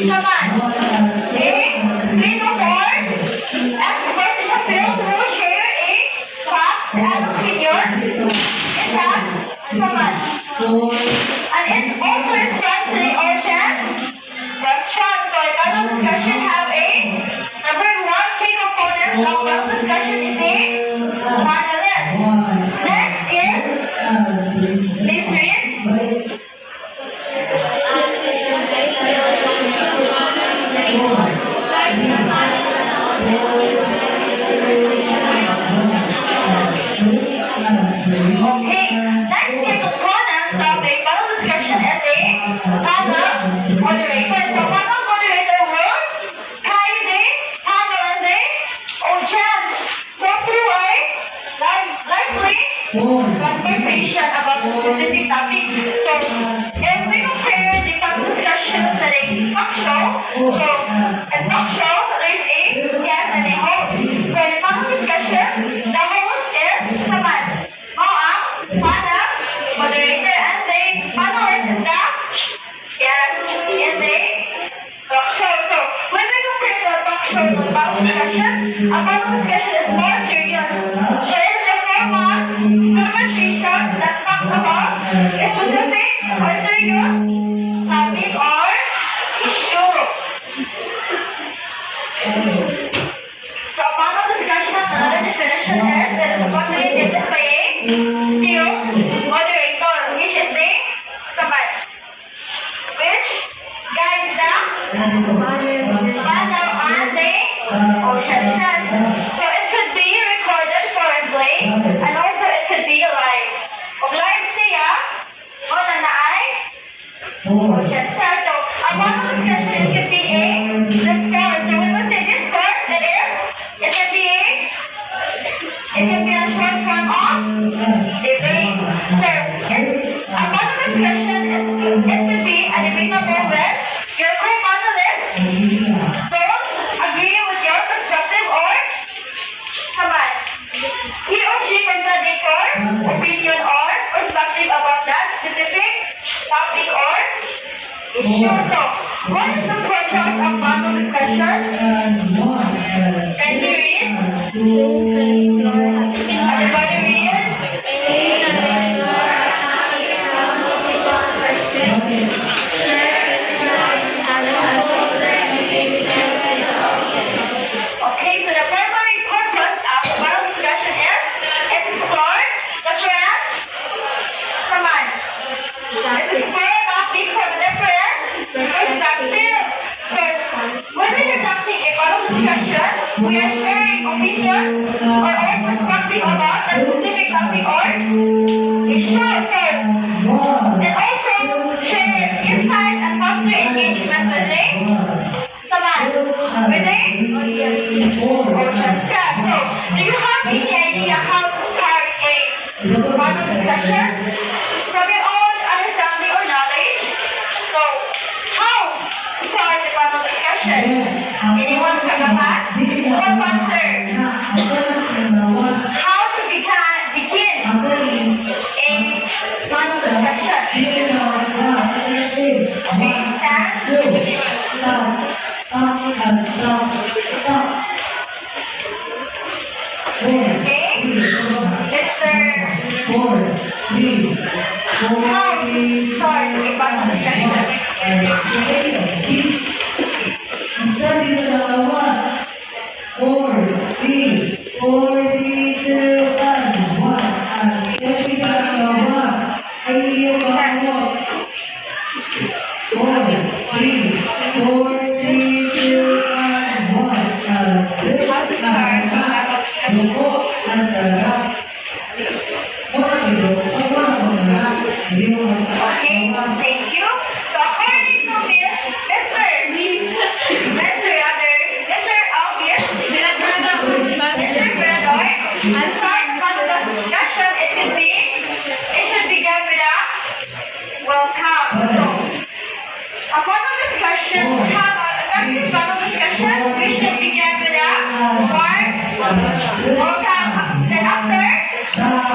Come on. A. Three to four. Expert in the field who share a facts and opinion. In that, come on. And it also is friendly audience. Question. So a panel discussion have a number one key component of panel discussion is a panelist. Next is, please read. Okay, next key components of a panel discussion is a panel moderator. So panel moderator will guide the panel and the audience. So through a lively conversation about a specific topic. So if we compare the panel discussion to the talk show, so in talk show there is a guest and a host. So in the panel discussion, the host is someone. Panel moderator and the panelist is the guest in the talk show. So when we compare the talk show to the panel discussion, a panel discussion is more serious. So it is a formal conversation that talks about a specific or serious topic or issue. So a panel discussion, another definition is that it is facilitated by a skilled moderator, which is the command, which guides the panel and the audiences. So it could be recorded for replay and also it could be live. Kung live siya, o na ay audiences. So a panel discussion, it could be a discourse. So when we say discourse, it can be a short form of debate. So, a panel discussion it could be a debatable with your co-panelists don't agree with your perspective or come on. He or she contradict your opinion or perspective about that specific topic or issue. So, what is the purpose of panel discussion? Can you read? Everybody read? Okay, so the primary purpose of the panel discussion is explore different, come on, explore a topic from a different perspective. So, when we're conducting a panel discussion, we are sharing opinions or our perspective about that specific topic or issue. So, and also share insights and foster engagement with the audience. So, do you have any idea how to start a panel discussion? From your own understanding or knowledge? So, how to start a panel discussion? Anyone from the past? Who wants to answer? How to begin a panel discussion? Okay, stand. Okay, Mr. How to start a panel discussion? Okay, thank you. So according to Mr. August, Mr. Beradoy, to start panel discussion, it should begin with a welcome. So, a panel discussion, to have a effective panel discussion, we should begin with a warm welcome. Then after, stand,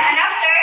and after,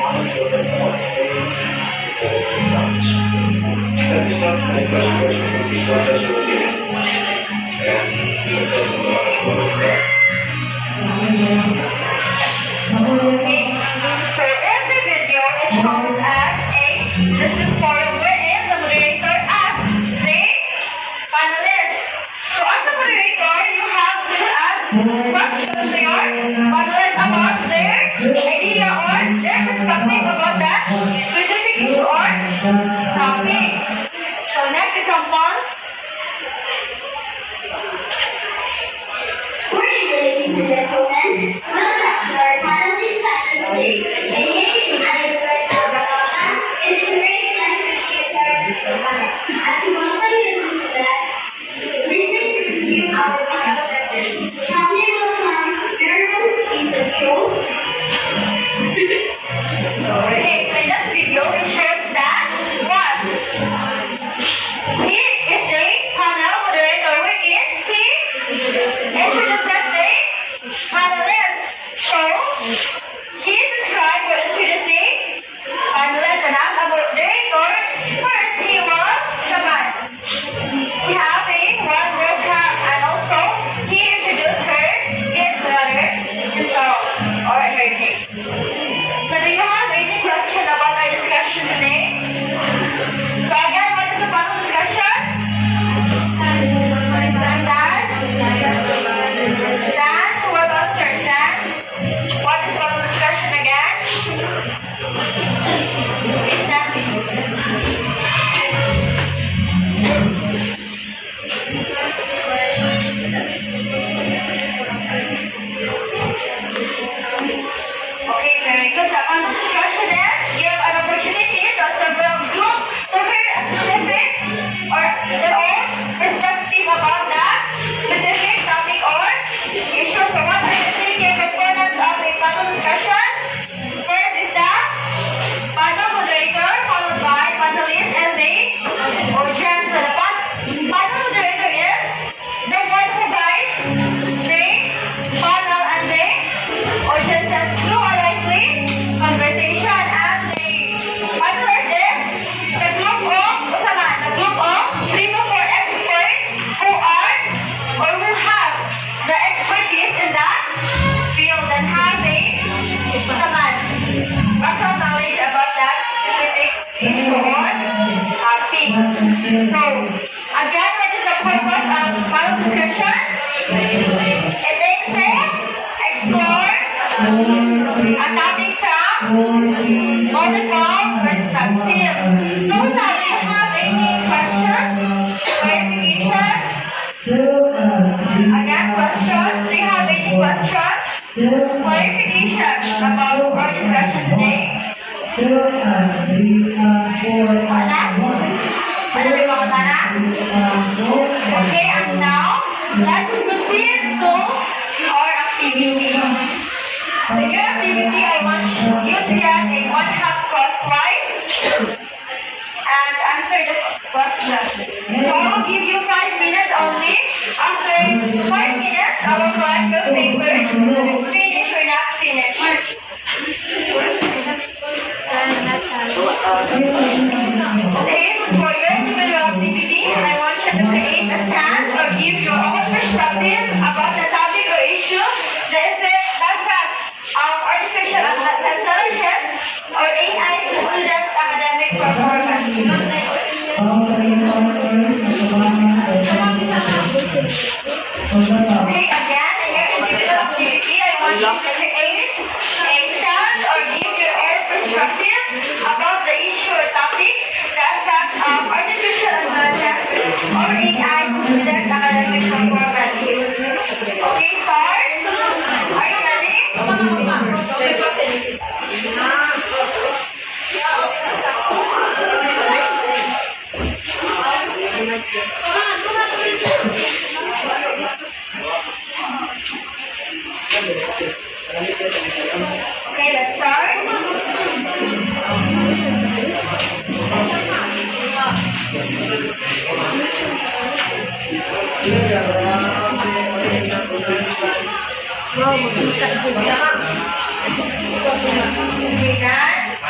Let me start my first question with the Professor again. And the person will ask what is that. Okay. So in the video, it shows as a business forum wherein the moderator asked the panelists. So as the moderator, you have to ask questions to your panelists about their idea or their perspective about that specific issue or topic. So next example. Good evening, ladies and gentlemen. Welcome to our panel discussion today. My name is Alibert Bagalta. It is a great pleasure to be a part of the panel. As we welcome you to this event, let me introduce you our panel members. From name will come Miriam is the show. Okay, so in that video, it shows that what? He is the panel moderator wherein he introduces the panelists. So, he described or introduced the panelists and as a moderator, first he will command. We have a one vocab and also he introduced her, his brother, himself, or her name. So do you have any question about our discussion today? So again, what is the panel discussion? Stand. What else, sir? Stand. What is panel discussion again? Stand. Okay, very good. So panel discussion is give an opportunity to assemble a group to hear a specific or their own perspective about that specific topic or issue. So what are the three key components of a panel discussion? First is the panel moderator, followed by panelists and the audience. So the panel moderator is the one who guides the panel and the audiences through a lively conversation, and the panelist is the group of 3 to 4 experts who are or who have the expertise in that field and have a background knowledge about that specific issue or topic. So again, what is the purpose of panel discussion? It takes to explore a topic from multiple perspectives. So now, do you have any questions, clarifications? Again, questions? Do you have any questions? Clarifications about our discussion today? Wala? Ano ba yung mga tana? Okay, and now, let's proceed to our activity. So your activity, I want you to get a 1/2 crosswise and answer the question. So I will give you 5 minutes only. After 5 minutes, I will collect your papers. Finish or not finish. Okay, so for your individual activity, I want you to create a stand or give your own perspective about the topic or issue, the effect of artificial intelligence or AI to students' academic performance. Okay, again, in your individual activity, I want you to create a stand or give your own perspective about the issue or topic, the effect of artificial intelligence or AI to students' academic performance. Okay, start. Are you ready? Okay, let's start. Okay, done.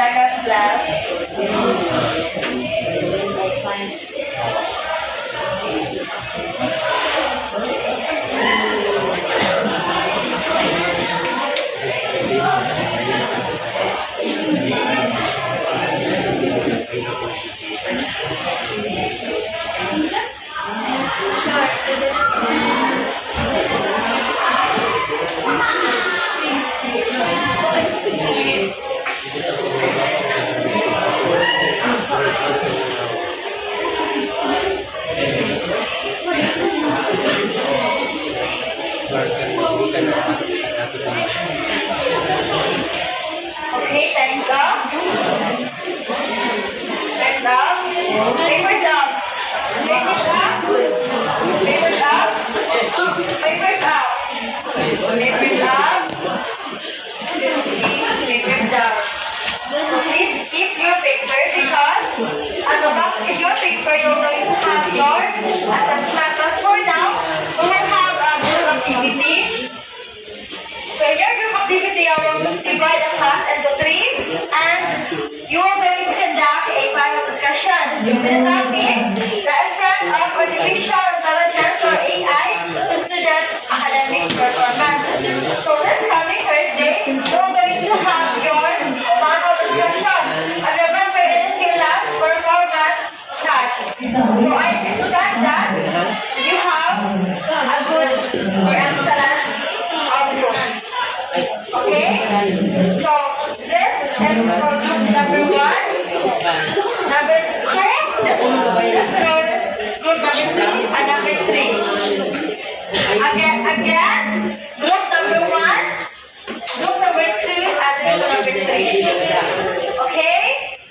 Second class. Okay, time's up. Time's up. Papers up. Papers up. and you are going to conduct a panel discussion. The topic, the effect of artificial intelligence or AI to students' academic performance. So this coming Thursday, you're going to have your panel discussion. And remember, it is your last performance task. So I expect that you have a good or excellent outcome. Okay? So this is for group number 1. Number 2, this row is group number 2 and number 3. Again, group number 1, group number 2, and group number 3. Okay?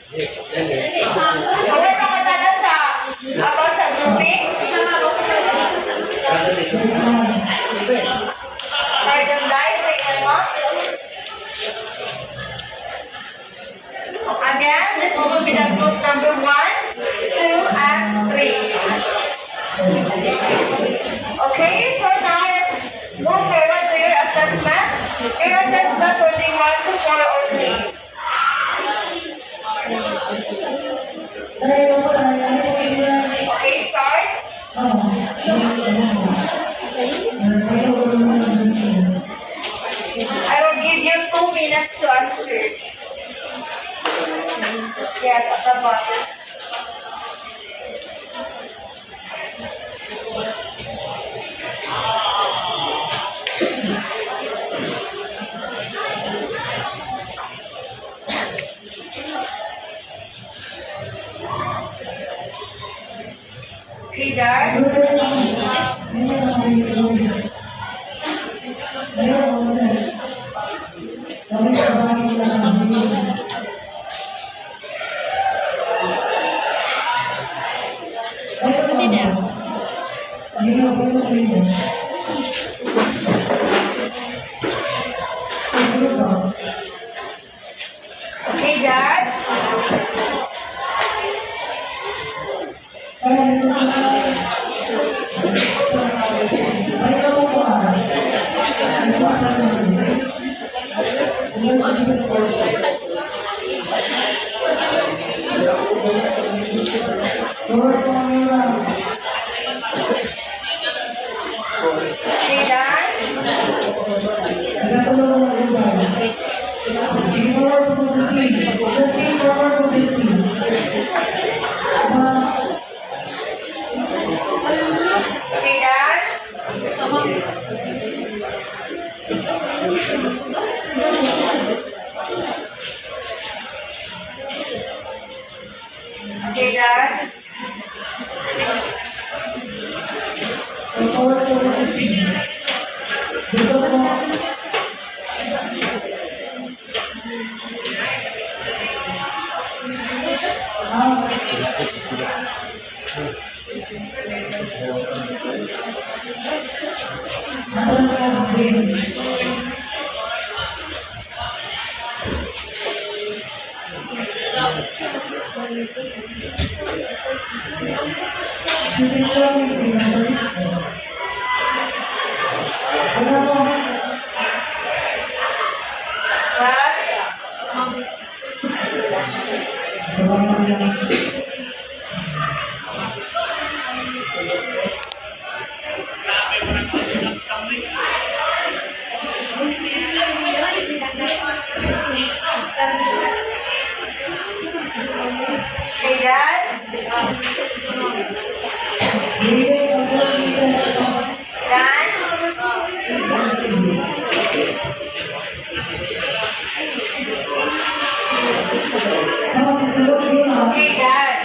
So wala ka matala sa about sa groupings. Pardon guys, wait a moment. Again, this will be the group number 1, 2, and 3. Okay, so now let's move forward to your assessment. Your assessment will be 1 to 4 only. Okay, start. I will give you 2 minutes to answer. Yes, at the bottom. Okay, Dad. Okay, Dad. Okay, Dad. Okay, Dad. Okay, Dad. Hey, Dad. Okay, Dad.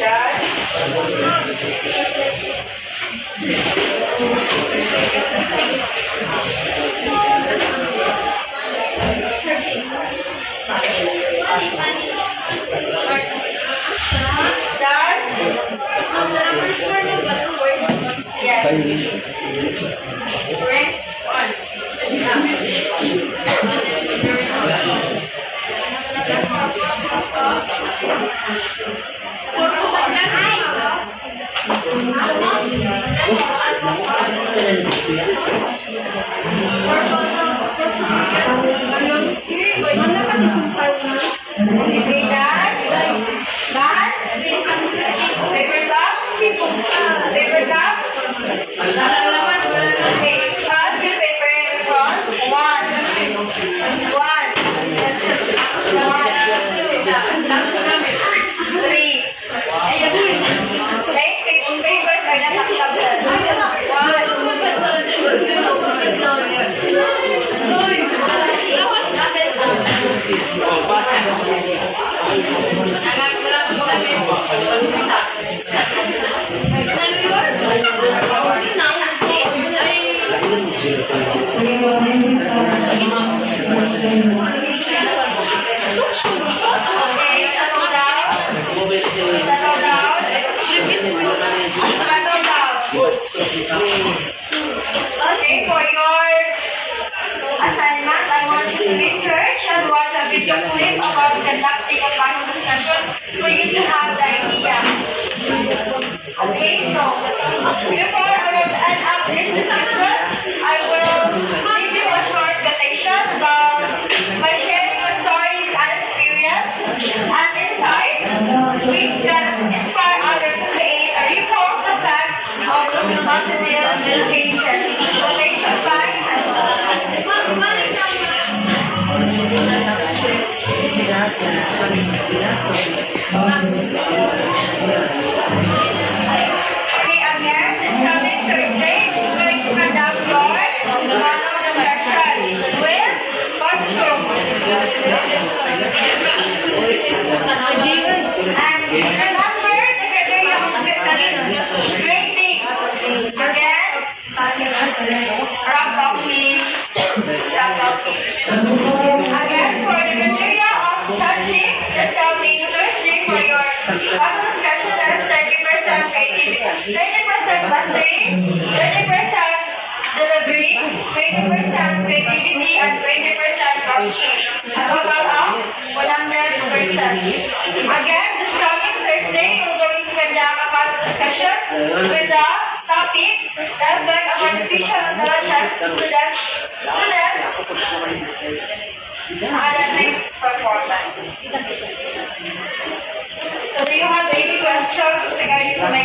Dad. Done? Yes. Okay, done? Done? Papers up? Papers up? Okay, pass your paper in front. One. Two. Three. Next, yung papers ay nakakablan. Okay, settle down. Settle down. Settle down. Okay, for your assignment, I want you to research and watch a video clip about conducting a panel discussion for you to have the idea. Okay, so before I will end up this discussion, I will give you a short quotation about my sharing of stories and experience and insight. We can inspire others to create a ripple effect of positive changes. Quotation by Okay, again, this coming Thursday, we're going to conduct your panel discussion with Pastor. And remember the criteria of discussion. Grading. Again, rough talking. Again, for the criteria of judging this coming Thursday for your panel discussion is 30% creativity, 20% mastery, 20% delivery, 20% creativity, and 20% processing. A total of 100%. Again, this coming Thursday, we're going to conduct a panel discussion with the topic, the effect of artificial intelligence to students academic performance. So do you have any questions regarding to my